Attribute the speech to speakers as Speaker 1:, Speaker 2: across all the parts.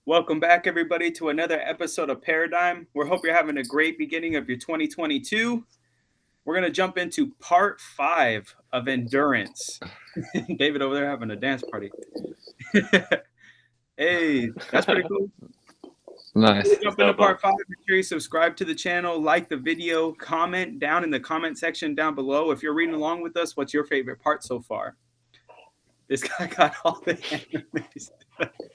Speaker 1: Welcome back, everybody, to another episode of Paradigm. We hope you're having a great beginning of your 2022. We're going to jump into part 5 of endurance. David over there having a dance party. Hey, that's pretty cool.
Speaker 2: Nice.
Speaker 1: We'll jump into part 5. Make sure you subscribe to the channel, like the video, comment down in the comment section down below. If you're reading along with us, what's your favorite part so far? This guy got all the animes.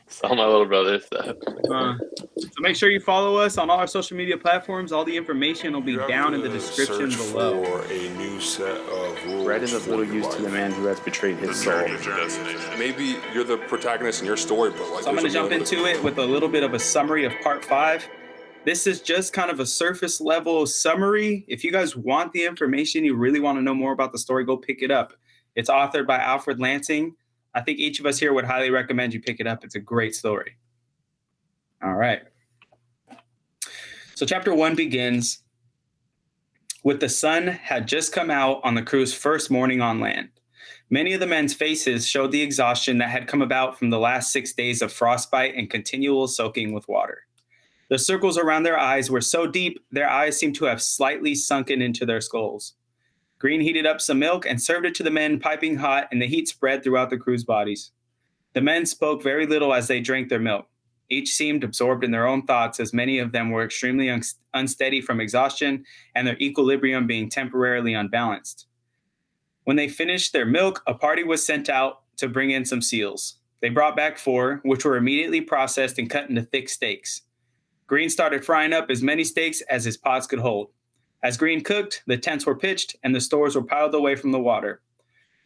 Speaker 3: It's all my little brother stuff.
Speaker 1: So make sure you follow us on all our social media platforms. All the information will be down in the description below.
Speaker 4: For a new set of rules.
Speaker 5: Bread is of little use to the man who has betrayed his soul.
Speaker 4: Maybe you're the protagonist in your story, but like.
Speaker 1: So I'm going to jump into it with a little bit of a summary of part 5. This is just kind of a surface level summary. If you guys want the information, you really want to know more about the story, go pick it up. It's authored by Alfred Lansing. I think each of us here would highly recommend you pick it up. It's a great story. All right. So chapter 1 begins with the sun had just come out on the crew's first morning on land. Many of the men's faces showed the exhaustion that had come about from the last 6 days of frostbite and continual soaking with water. The circles around their eyes were so deep, their eyes seemed to have slightly sunken into their skulls. Green heated up some milk and served it to the men piping hot, and the heat spread throughout the crew's bodies. The men spoke very little as they drank their milk. Each seemed absorbed in their own thoughts, as many of them were extremely unsteady from exhaustion and their equilibrium being temporarily unbalanced. When they finished their milk, a party was sent out to bring in some seals. They brought back 4, which were immediately processed and cut into thick steaks. Green started frying up as many steaks as his pots could hold. As Green cooked, the tents were pitched and the stores were piled away from the water.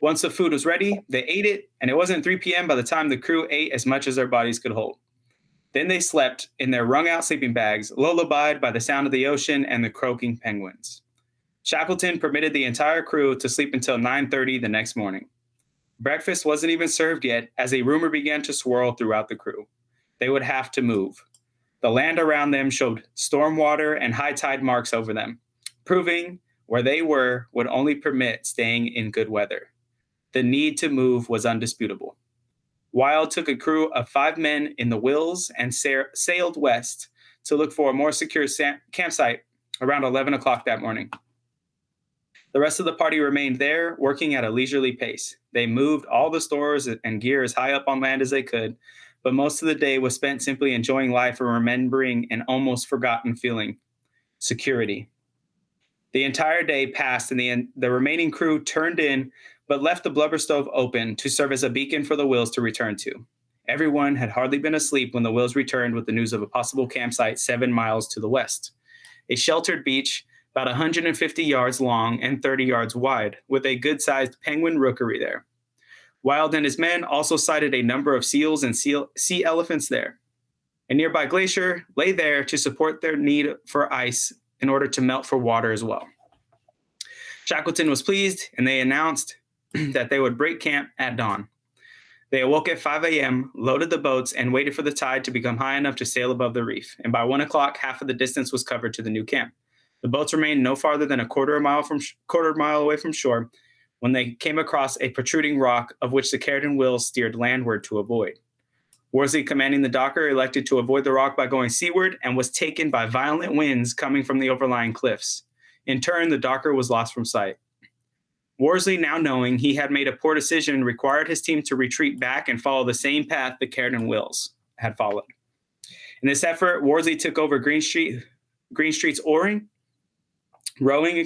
Speaker 1: Once the food was ready, they ate it, and it wasn't 3 p.m. by the time the crew ate as much as their bodies could hold. Then they slept in their wrung-out sleeping bags, lullabied by the sound of the ocean and the croaking penguins. Shackleton permitted the entire crew to sleep until 9:30 the next morning. Breakfast wasn't even served yet, as a rumor began to swirl throughout the crew. They would have to move. The land around them showed storm water and high tide marks over them, proving where they were would only permit staying in good weather. The need to move was undisputable. Wild took a crew of 5 men in the Wills and sailed west to look for a more secure campsite around 11 o'clock that morning. The rest of the party remained there, working at a leisurely pace. They moved all the stores and gear as high up on land as they could, but most of the day was spent simply enjoying life and remembering an almost forgotten feeling: security. The entire day passed, and the remaining crew turned in, but left the blubber stove open to serve as a beacon for the Wills to return to. Everyone had hardly been asleep when the Wills returned with the news of a possible campsite 7 miles to the west. A sheltered beach, about 150 yards long and 30 yards wide, with a good-sized penguin rookery there. Wild and his men also sighted a number of seals and sea elephants there. A nearby glacier lay there to support their need for ice in order to melt for water as well. Shackleton was pleased, and they announced that they would break camp at dawn. They awoke at 5 a.m., loaded the boats, and waited for the tide to become high enough to sail above the reef. And by 1 o'clock, half of the distance was covered to the new camp. The boats remained no farther than a quarter mile away from shore when they came across a protruding rock, of which the Carrington Wills steered landward to avoid. Worsley, commanding the docker, elected to avoid the rock by going seaward and was taken by violent winds coming from the overlying cliffs. In turn, the docker was lost from sight. Worsley, now knowing he had made a poor decision, required his team to retreat back and follow the same path the Carrington Wills had followed. In this effort, Worsley took over Greenstreet's rowing,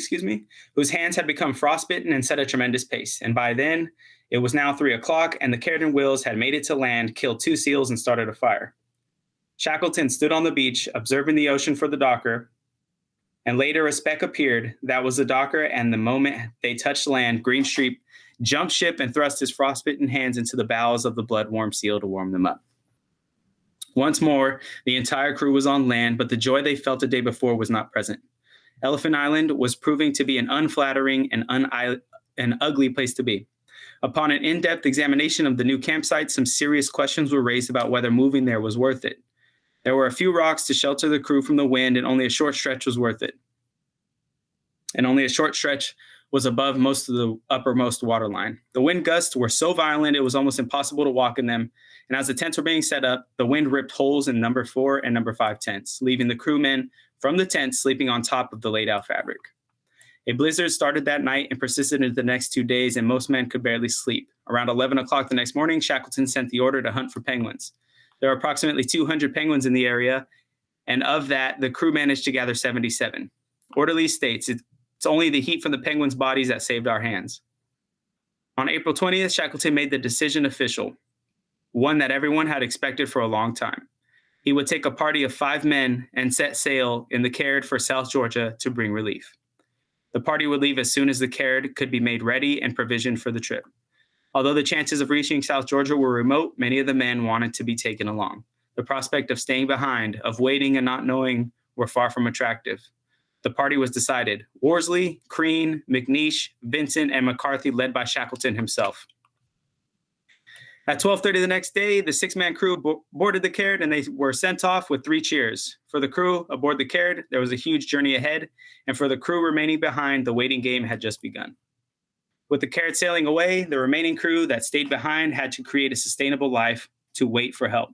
Speaker 1: whose hands had become frostbitten and set a tremendous pace. And by then, it was now 3 o'clock, and the Carrington Wills had made it to land, killed 2 seals, and started a fire. Shackleton stood on the beach, observing the ocean for the docker, and later a speck appeared. That was the docker, and the moment they touched land, Greenstreet jumped ship and thrust his frostbitten hands into the bowels of the blood-warm seal to warm them up. Once more, the entire crew was on land, but the joy they felt the day before was not present. Elephant Island was proving to be an unflattering and ugly place to be. Upon an in-depth examination of the new campsite, some serious questions were raised about whether moving there was worth it. There were a few rocks to shelter the crew from the wind, and only a short stretch was worth it. And only a short stretch was above most of the uppermost waterline. The wind gusts were so violent it was almost impossible to walk in them, And as the tents were being set up, the wind ripped holes in number 4 and number 5 tents, leaving the crewmen from the tents sleeping on top of the laid out fabric. A blizzard started that night and persisted into the next 2 days, and most men could barely sleep. Around 11 o'clock the next morning, Shackleton sent the order to hunt for penguins. There were approximately 200 penguins in the area, and of that, the crew managed to gather 77. Orderly states, it's only the heat from the penguins' bodies that saved our hands. On April 20th, Shackleton made the decision official, one that everyone had expected for a long time. He would take a party of 5 men and set sail in the Caird for South Georgia to bring relief. The party would leave as soon as the Caird could be made ready and provisioned for the trip. Although the chances of reaching South Georgia were remote, many of the men wanted to be taken along. The prospect of staying behind, of waiting and not knowing, were far from attractive. The party was decided. Worsley, Crean, McNeish, Vincent, and McCarthy led by Shackleton himself. At 12:30 the next day, the 6-man crew boarded the Caird and they were sent off with 3 cheers. For the crew aboard the Caird, there was a huge journey ahead, and for the crew remaining behind, the waiting game had just begun. With the Caird sailing away, the remaining crew that stayed behind had to create a sustainable life to wait for help.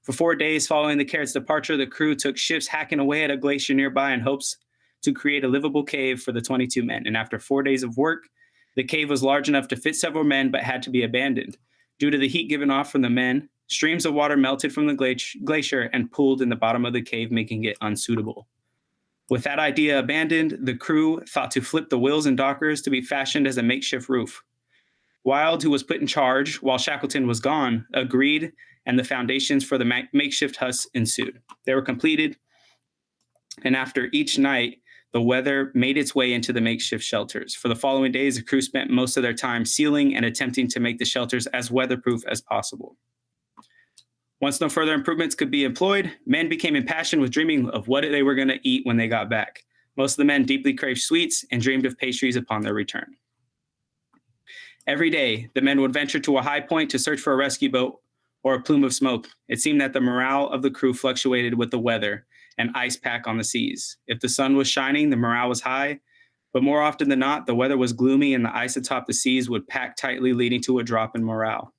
Speaker 1: For 4 days following the Caird's departure, the crew took shifts hacking away at a glacier nearby in hopes to create a livable cave for the 22 men. And after 4 days of work, the cave was large enough to fit several men, but had to be abandoned. Due to the heat given off from the men, streams of water melted from the glacier and pooled in the bottom of the cave, making it unsuitable. With that idea abandoned, the crew thought to flip the wheels and dockers to be fashioned as a makeshift roof. Wild, who was put in charge while Shackleton was gone, agreed, and the foundations for the makeshift huts ensued. They were completed, and after each night, the weather made its way into the makeshift shelters. For the following days, the crew spent most of their time sealing and attempting to make the shelters as weatherproof as possible. Once no further improvements could be employed, men became impassioned with dreaming of what they were going to eat when they got back. Most of the men deeply craved sweets and dreamed of pastries upon their return. Every day, the men would venture to a high point to search for a rescue boat or a plume of smoke. It seemed that the morale of the crew fluctuated with the weather and ice pack on the seas. If the sun was shining, the morale was high, but more often than not, the weather was gloomy and the ice atop the seas would pack tightly, leading to a drop in morale.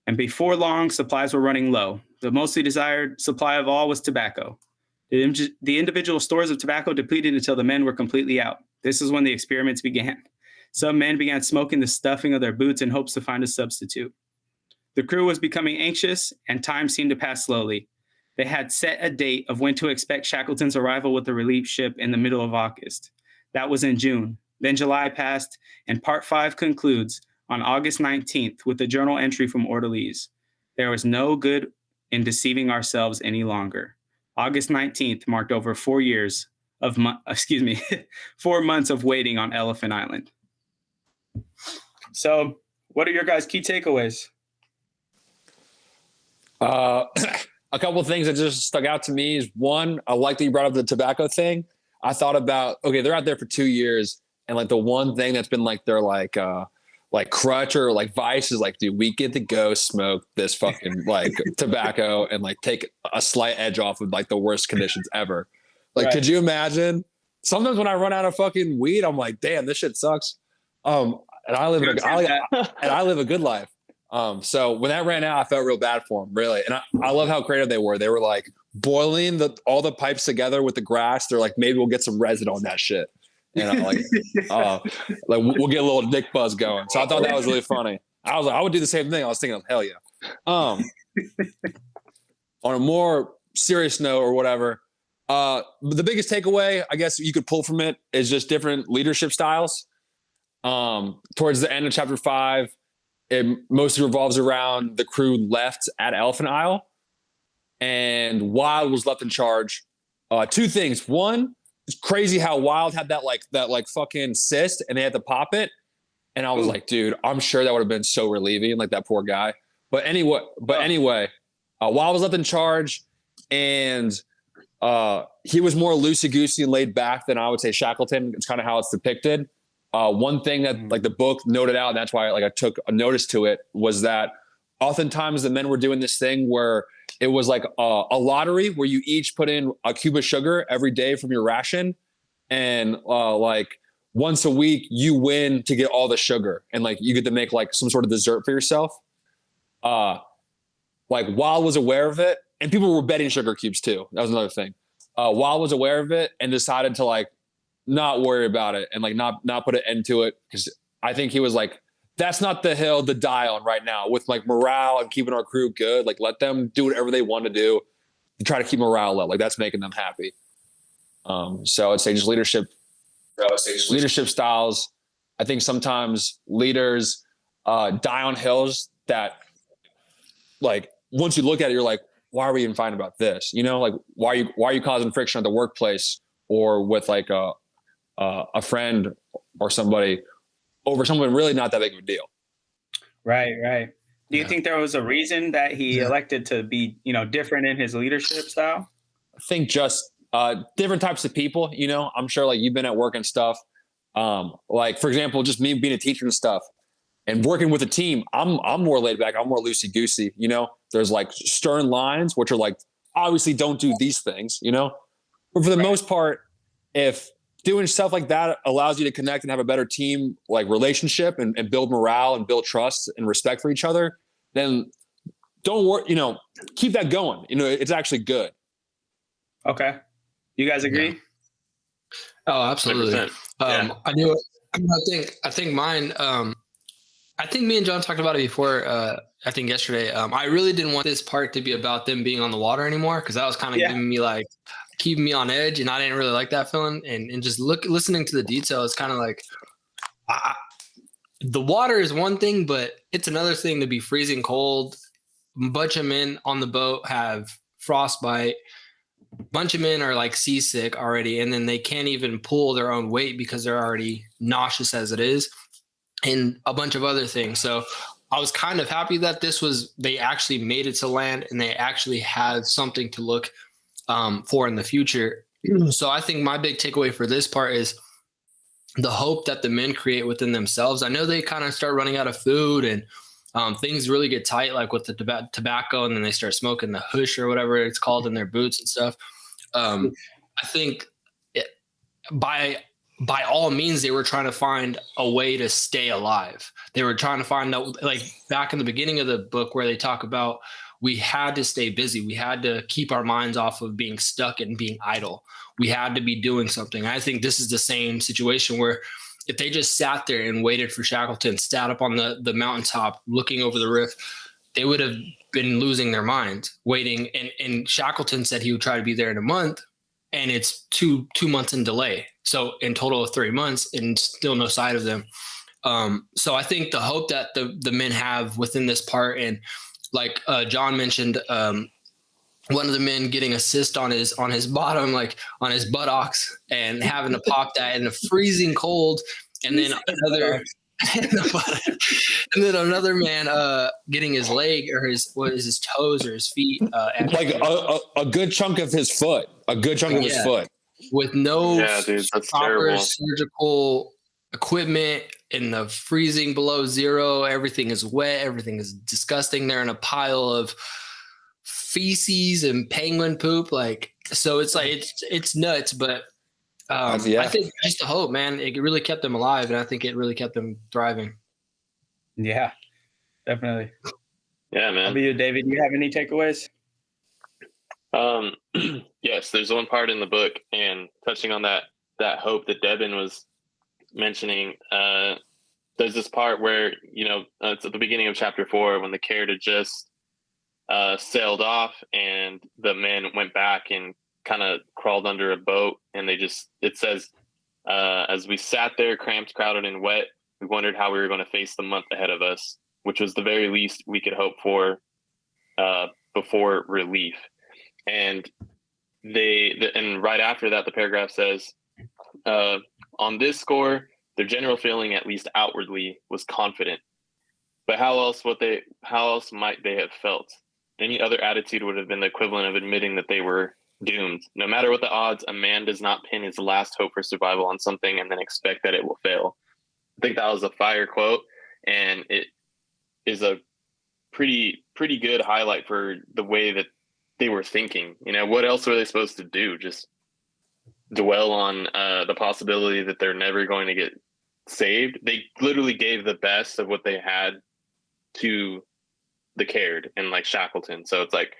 Speaker 1: And before long, supplies were running low. The mostly desired supply of all was tobacco. The individual stores of tobacco depleted until the men were completely out. This is when the experiments began. Some men began smoking the stuffing of their boots in hopes to find a substitute. The crew was becoming anxious, and time seemed to pass slowly. They had set a date of when to expect Shackleton's arrival with the relief ship in the middle of August. That was in June. Then July passed, and Part 5 concludes on August 19th with a journal entry from Orderlies. There was no good in deceiving ourselves any longer. August 19th marked over 4 years of 4 months of waiting on Elephant Island. So, what are your guys' key takeaways?
Speaker 2: A couple of things that just stuck out to me is, one, I like that you brought up the tobacco thing. I thought about, okay, they're out there for 2 years, and like the one thing that's been like their like crutch or like vice is like, dude, we get to go smoke this fucking like tobacco and like take a slight edge off of like the worst conditions ever. Like, right. Could you imagine? Sometimes when I run out of fucking weed, I'm like, damn, this shit sucks. And I live a good life. So when that ran out, I felt real bad for them, really. And I love how creative they were. They were like boiling all the pipes together with the grass. They're like, maybe we'll get some resin on that shit. You know, like we'll get a little dick buzz going. So I thought that was really funny. I was like, I would do the same thing. I was thinking, hell yeah. On a more serious note or whatever, the biggest takeaway, I guess you could pull from it, is just different leadership styles. Towards the end of chapter 5, it mostly revolves around the crew left at Elephant Isle, and Wild was left in charge. 2 things. One, it's crazy how Wild had that fucking cyst and they had to pop it. And I was like, dude, I'm sure that would have been so relieving, like that poor guy. But anyway, Wild was left in charge, and he was more loosey-goosey and laid back than I would say Shackleton. It's kind of how it's depicted. One thing that like the book noted out, and that's why I took a notice to it, was that oftentimes the men were doing this thing where it was like a lottery where you each put in a cube of sugar every day from your ration, and like once a week you win to get all the sugar, and like you get to make like some sort of dessert for yourself. like Wild was aware of it, and people were betting sugar cubes too. That was another thing. Wild was aware of it and decided to like not worry about it and like not put an end to it, because I think he was like, that's not the hill to die on right now with like morale and keeping our crew good. Like let them do whatever they want to do to try to keep morale up. Like that's making them happy. So I'd say just leadership styles. I think sometimes leaders die on hills that, like, once you look at it, you're like, why are we even fighting about this? You know, like why are you causing friction at the workplace or with like a friend or somebody over something really not that big of a deal?
Speaker 1: Right. Do you think there was a reason that he elected to be, different in his leadership style?
Speaker 2: I think just different types of people, I'm sure like you've been at work and stuff. Like for example, just me being a teacher and stuff and working with a team, I'm more laid back. I'm more loosey goosey, there's like stern lines, which are like, obviously don't do these things, but for the most part, if doing stuff like that allows you to connect and have a better team, like relationship and build morale and build trust and respect for each other, then don't worry, keep that going. It's actually good.
Speaker 1: Okay. You guys agree?
Speaker 6: Yeah. Oh, absolutely.
Speaker 3: Yeah.
Speaker 6: I think mine, I think me and John talked about it before, I think yesterday. I really didn't want this part to be about them being on the water anymore, because that was kind of giving me like, keeping me on edge, and I didn't really like that feeling. And just listening to the detail, it's kind of like, the water is one thing, but it's another thing to be freezing cold. A bunch of men on the boat have frostbite. A bunch of men are like seasick already, and then they can't even pull their own weight because they're already nauseous as it is, and a bunch of other things. So I was kind of happy that they actually made it to land, and they actually had something to look for in the future. So I think my big takeaway for this part is the hope that the men create within themselves. I know they kind of start running out of food, and things really get tight, like with the tobacco, and then they start smoking the hush or whatever it's called in their boots and stuff. I think by all means, they were trying to find a way to stay alive. They were trying to find, like back in the beginning of the book where they talk about, we had to stay busy. We had to keep our minds off of being stuck and being idle. We had to be doing something. I think this is the same situation where if they just sat there and waited for Shackleton, sat up on the mountaintop looking over the rift, they would have been losing their minds waiting. And Shackleton said he would try to be there in a month, and it's two months in delay. So in total of 3 months, and still no sight of them. So I think the hope that the men have within this part, and like John mentioned, one of the men getting assist on his bottom, like on his buttocks, and having to pop that in the freezing cold, and then another man getting his leg or his toes or his feet
Speaker 2: like a good chunk of his foot, his foot,
Speaker 6: with no
Speaker 3: dude, that's
Speaker 6: proper
Speaker 3: terrible.
Speaker 6: surgical equipment in the freezing below zero. Everything is wet. Everything is disgusting. They're in a pile of feces and penguin poop. Like, so it's like, it's nuts, but I think just the hope, man, it really kept them alive. And I think it really kept them thriving.
Speaker 1: Yeah, definitely.
Speaker 3: Yeah, man.
Speaker 1: How about you, David? Do you have any takeaways?
Speaker 3: Yes, there's one part in the book, and touching on that hope that Devin was mentioning, there's this part where, it's at the beginning of chapter 4 when the Caird had just sailed off, and the men went back and kind of crawled under a boat, and it says, as we sat there cramped, crowded, and wet, we wondered how we were going to face the month ahead of us, which was the very least we could hope for before relief. And and right after that, the paragraph says, on this score, their general feeling, at least outwardly, was confident. But how else might they have felt? Any other attitude would have been the equivalent of admitting that they were doomed. No matter what the odds, a man does not pin his last hope for survival on something and then expect that it will fail. I think that was a fire quote, and it is a pretty good highlight for the way that they were thinking. What else were they supposed to do? Just dwell on the possibility that they're never going to get saved? They literally gave the best of what they had to the Caird and like Shackleton. So it's like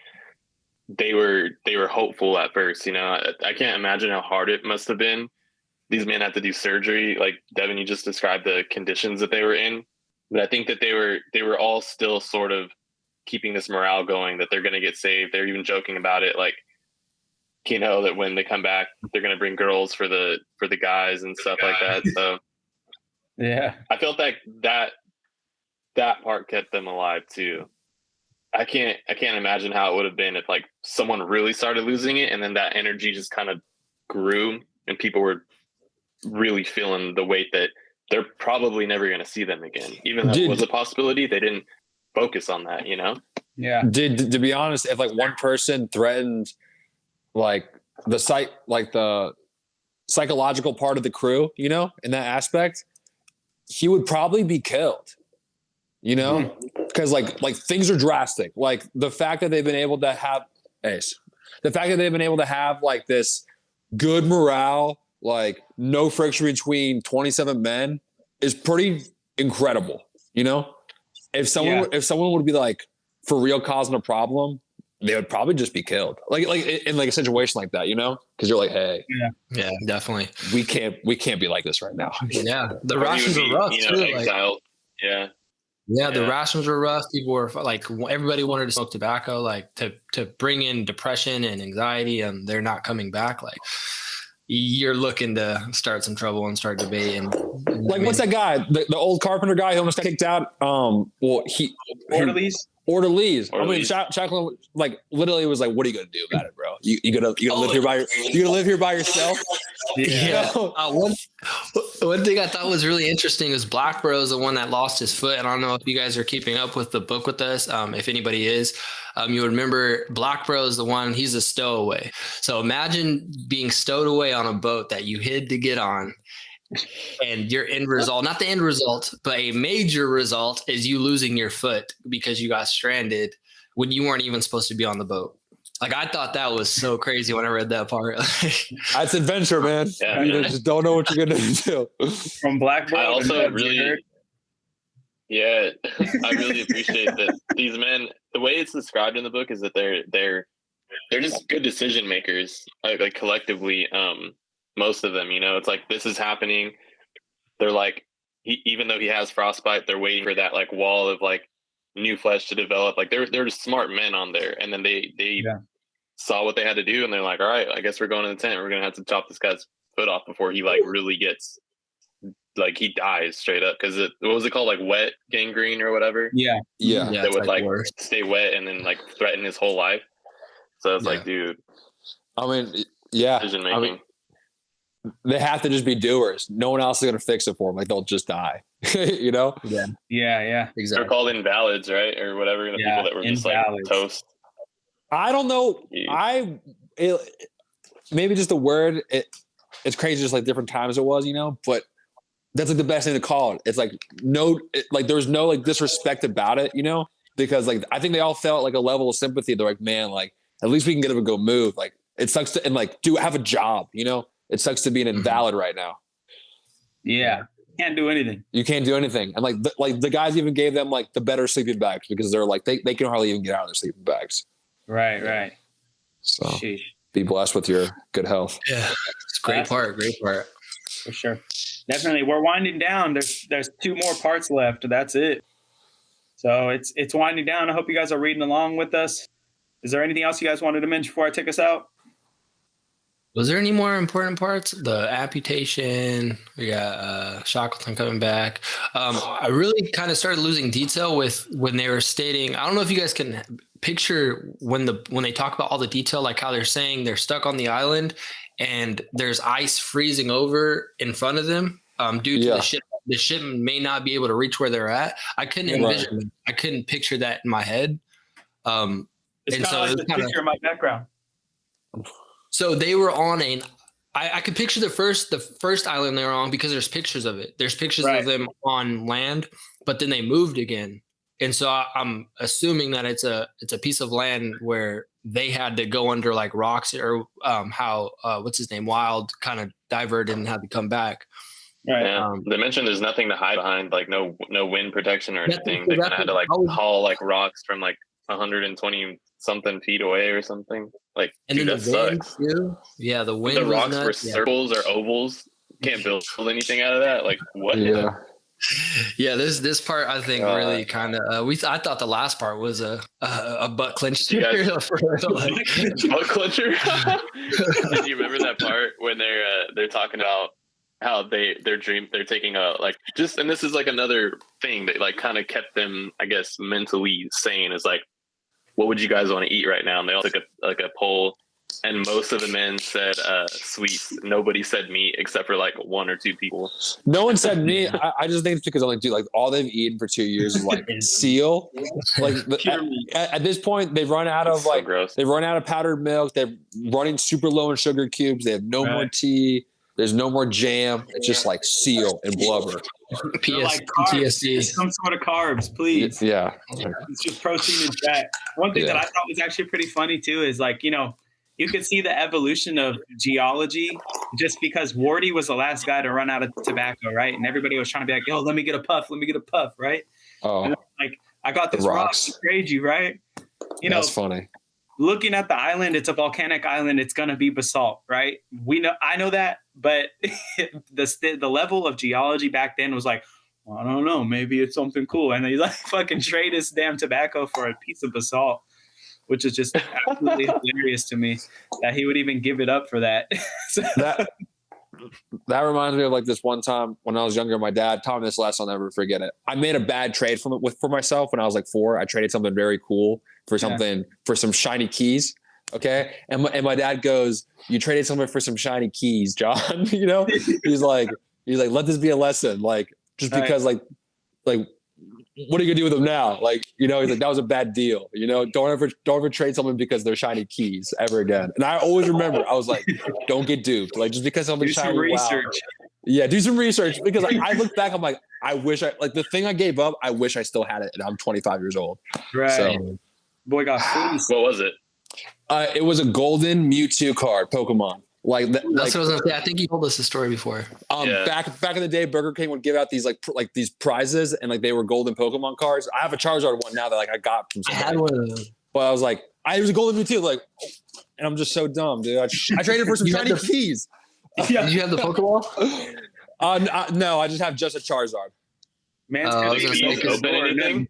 Speaker 3: they were hopeful at first. I can't imagine how hard it must have been. These men had to do surgery. Like Devin, you just described the conditions that they were in. But I think that they were all still sort of keeping this morale going that they're going to get saved. They're even joking about it, like, that when they come back, they're going to bring girls for the guys and stuff like that. So
Speaker 1: yeah,
Speaker 3: I felt like that part kept them alive too. I can't imagine how it would have been if like someone really started losing it and then that energy just kind of grew and people were really feeling the weight that they're probably never going to see them again. Even though it was a possibility, they didn't focus on that,
Speaker 1: Yeah.
Speaker 2: To be honest, if like one person threatened like the psychological part of the crew, in that aspect, he would probably be killed, because like things are drastic. Like the fact that they've been able to have like this good morale, like no friction between 27 men is pretty incredible. If someone would be like for real causing a problem, they would probably just be killed. Like in like a situation like that, because you're like, hey,
Speaker 6: yeah, definitely.
Speaker 2: We can't be like this right now.
Speaker 6: Yeah, the rations were rough too.
Speaker 3: Exiled. Yeah.
Speaker 6: Yeah, the rations were rough. People were like, everybody wanted to smoke tobacco, like to bring in depression and anxiety, and they're not coming back. Like, you're looking to start some trouble and start debate. And
Speaker 2: like, what's that guy? The old carpenter guy who almost got kicked out. Orderlies. I mean, Jacqueline, like, literally was like, "What are you gonna do about it, bro? You gonna live here by yourself?"
Speaker 6: Yeah. One thing I thought was really interesting is Black Bro is the one that lost his foot, and I don't know if you guys are keeping up with the book with us. If anybody is, you would remember Black Bro is the one. He's a stowaway. So imagine being stowed away on a boat that you hid to get on. And your end result, not the end result, but a major result is you losing your foot because you got stranded when you weren't even supposed to be on the boat. Like, I thought that was so crazy when I read that part.
Speaker 2: That's adventure, man.
Speaker 3: Yeah.
Speaker 2: You just don't know what you're going to do.
Speaker 1: From Black Bro.
Speaker 3: I also really appreciate that these men, the way it's described in the book is that they're just good decision makers, like collectively. Most of them, it's like, this is happening. They're like, even though he has frostbite, they're waiting for that like wall of like new flesh to develop. Like they're smart men on there. And then they saw what they had to do. And they're like, all right, I guess we're going to the tent. We're going to have to chop this guy's foot off before he like really gets, like, he dies straight up. Cause what was it called? Like wet gangrene or whatever.
Speaker 2: Yeah.
Speaker 3: That would like stay wet and then like threaten his whole life. So it's like, dude,
Speaker 2: I mean, yeah.
Speaker 3: Decision making.
Speaker 2: They have to just be doers. No one else is going to fix it for them. Like, they'll just die,
Speaker 1: Yeah.
Speaker 6: Exactly.
Speaker 3: They're called invalids, right? Or whatever. The people that were just
Speaker 1: invalids.
Speaker 3: like toast.
Speaker 2: I don't know. Maybe just the word, it's crazy. Just like different times it was, but that's like the best thing to call it. It's like, there was no like disrespect about it, because like, I think they all felt like a level of sympathy. They're like, man, like, at least we can get him to go move. Like, it sucks to, and like, have a job, It sucks to be an invalid right now.
Speaker 1: Yeah. Can't do anything.
Speaker 2: You can't do anything. And like the guys even gave them like the better sleeping bags because they're like, they can hardly even get out of their sleeping bags.
Speaker 1: Right.
Speaker 2: So
Speaker 1: Sheesh.
Speaker 2: Be blessed with your good health.
Speaker 6: Yeah. It's great part.
Speaker 1: For sure. Definitely. We're winding down. There's 2 more parts left. That's it. So it's winding down. I hope you guys are reading along with us. Is there anything else you guys wanted to mention before I take us out?
Speaker 6: Was there any more important parts? The amputation, we got Shackleton coming back. I really kind of started losing detail with when they were stating, I don't know if you guys can picture when they talk about all the detail, like how they're saying they're stuck on the island and there's ice freezing over in front of them due to the ship. The ship may not be able to reach where they're at. I couldn't envision it. I couldn't picture that in my head.
Speaker 1: It's kind of like the picture in my background.
Speaker 6: So they were on I could picture the first island they were on because there's pictures of it. There's pictures of them on land, but then they moved again. And so I'm assuming that it's a piece of land where they had to go under like rocks or how what's his name, Wild kind of diverted and had to come back.
Speaker 1: Right.
Speaker 3: Yeah. They mentioned there's nothing to hide behind, like no wind protection or anything. They kind of had to like
Speaker 6: I was-
Speaker 3: haul like rocks from like 120 something feet away or something. Like,
Speaker 6: And
Speaker 3: dude,
Speaker 6: then
Speaker 3: that
Speaker 6: the wind
Speaker 3: sucks.
Speaker 6: too. Yeah, the wind.
Speaker 3: The
Speaker 6: was
Speaker 3: rocks were
Speaker 6: nuts. Yeah.
Speaker 3: circles or ovals. Can't build anything out of that. Like, what?
Speaker 2: Yeah.
Speaker 6: Yeah, this part I think really kind of I thought the last part was a butt clench.
Speaker 3: You guys-
Speaker 6: Like,
Speaker 3: Butt clencher. Did you remember that part when they're talking about how they're taking a like just, and this is like another thing that like kind of kept them, I guess, mentally sane, is like, what would you guys want to eat right now? And they all took a poll, and most of the men said sweets. Nobody said meat except for like one or two people.
Speaker 2: No one said meat. I just think it's because I'm like, dude, like all they've eaten for 2 years is like seal. Like at this point, they've run out of
Speaker 3: It's so
Speaker 2: like
Speaker 3: gross.
Speaker 2: they've run out of powdered milk. They're running super low in sugar cubes. They have no more tea. There's no more jam. It's just like seal and blubber.
Speaker 1: Like carbs.
Speaker 6: PTSD.
Speaker 1: Some sort of carbs, please.
Speaker 2: Yeah.
Speaker 1: It's just protein and fat. One thing that I thought was actually pretty funny too is like, you know, you could see the evolution of geology just because Wardy was the last guy to run out of tobacco, right? And everybody was trying to be like, yo, let me get a puff, right?
Speaker 2: Oh,
Speaker 1: And like, I got this
Speaker 2: The
Speaker 1: rock
Speaker 2: rocks.
Speaker 1: to trade you, right? You know,
Speaker 2: that's funny.
Speaker 1: looking at the island, it's a volcanic island. It's gonna be basalt, right? I know that, but the level of geology back then was like, well, I don't know, maybe it's something cool. And they like fucking trade his damn tobacco for a piece of basalt, which is just absolutely hilarious to me that he would even give it up for that. So,
Speaker 2: That reminds me of like this one time when I was younger. My dad taught me this lesson. I'll never forget it. I made a bad trade for myself when I was like 4. I traded something very cool for some shiny keys. Okay, and my dad goes, "You traded something for some shiny keys, John." You know, he's like, let this be a lesson. Like, just because like, what are you gonna do with them now? Like, you know, he's like, that was a bad deal. You know, don't ever trade someone because they're shiny keys ever again. And I always remember, I was like, don't get duped. Like, just because something's shiny,
Speaker 1: do some research.
Speaker 2: wow. Yeah, do some research, because I look back, I'm like, I wish the thing I gave up, I wish I still had it, and I'm 25 years old.
Speaker 1: Right.
Speaker 2: So,
Speaker 1: Boy got fleeced.
Speaker 3: What was it?
Speaker 2: it was a golden Mewtwo card, Pokemon. Like
Speaker 6: That's what I was gonna say. I think you told us the story before.
Speaker 2: Back in the day, Burger King would give out these like these prizes, and like they were golden Pokemon cards. I have a Charizard one now that like I got from
Speaker 6: I
Speaker 2: somebody.
Speaker 6: had one of those.
Speaker 2: But I was like, it was a golden Mewtwo, like, and I'm just so dumb, dude. I traded for some
Speaker 6: You
Speaker 2: shiny
Speaker 6: had the-
Speaker 2: keys.
Speaker 6: Did you have the Pokeball?
Speaker 2: No, I just have just a Charizard.
Speaker 1: Man's
Speaker 6: I
Speaker 1: gonna
Speaker 6: was gonna
Speaker 1: be
Speaker 6: say,
Speaker 1: open
Speaker 3: open
Speaker 1: door,
Speaker 3: anything?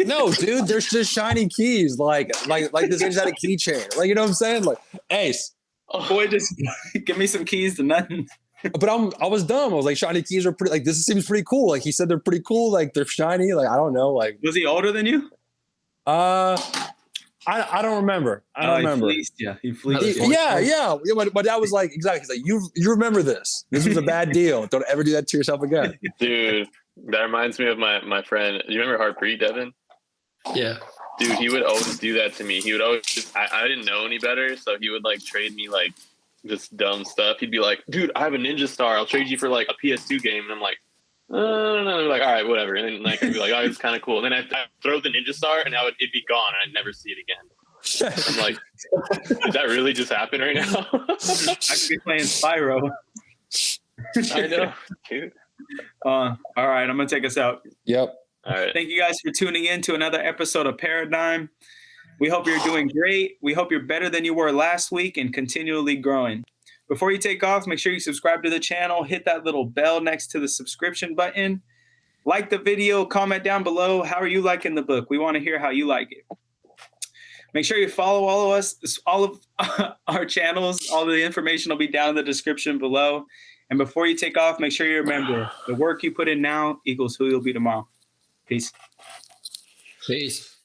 Speaker 2: No, dude, there's just shiny keys. Like this just had a keychain. Like, you know what I'm saying? Like, Ace.
Speaker 1: Boy, just give me some keys to nothing.
Speaker 2: But I was dumb. I was like, shiny keys are pretty. Like, this seems pretty cool. Like, he said they're pretty cool. Like, they're shiny. Like, I don't know. Like,
Speaker 1: Was he older than you?
Speaker 2: I don't remember. I don't remember.
Speaker 1: He fleeced you. He fleeced you.
Speaker 2: Yeah. My dad was like, exactly. He's like, you remember this. This was a bad deal. Don't ever do that to yourself again.
Speaker 3: Dude, that reminds me of my friend. Do you remember Harpreet, Devin?
Speaker 6: Yeah.
Speaker 3: Dude, he would always do that to me. He would always just, I didn't know any better, so he would like trade me like just dumb stuff. He'd be like, dude, I have a Ninja Star. I'll trade you for like a PS2 game. And I'm like, no. Like, all right, whatever. And then like I'd be like, oh, it's kind of cool. And then I'd throw the Ninja Star and it'd be gone and I'd never see it again. I'm like, did that really just happen right now?
Speaker 1: I could be playing Spyro.
Speaker 3: I know, dude.
Speaker 1: All right, I'm gonna take us out.
Speaker 2: Yep.
Speaker 3: All right.
Speaker 1: Thank you guys for tuning in to another episode of Paradigm. We hope you're doing great. We hope you're better than you were last week and continually growing. Before you take off, make sure you subscribe to the channel, hit that little bell next to the subscription button, like the video, comment down below. How are you liking the book? We want to hear how you like it. Make sure you follow all of our channels. All the information will be down in the description below. And before you take off, make sure you remember the work you put in now equals who you'll be tomorrow. Peace.
Speaker 6: Peace.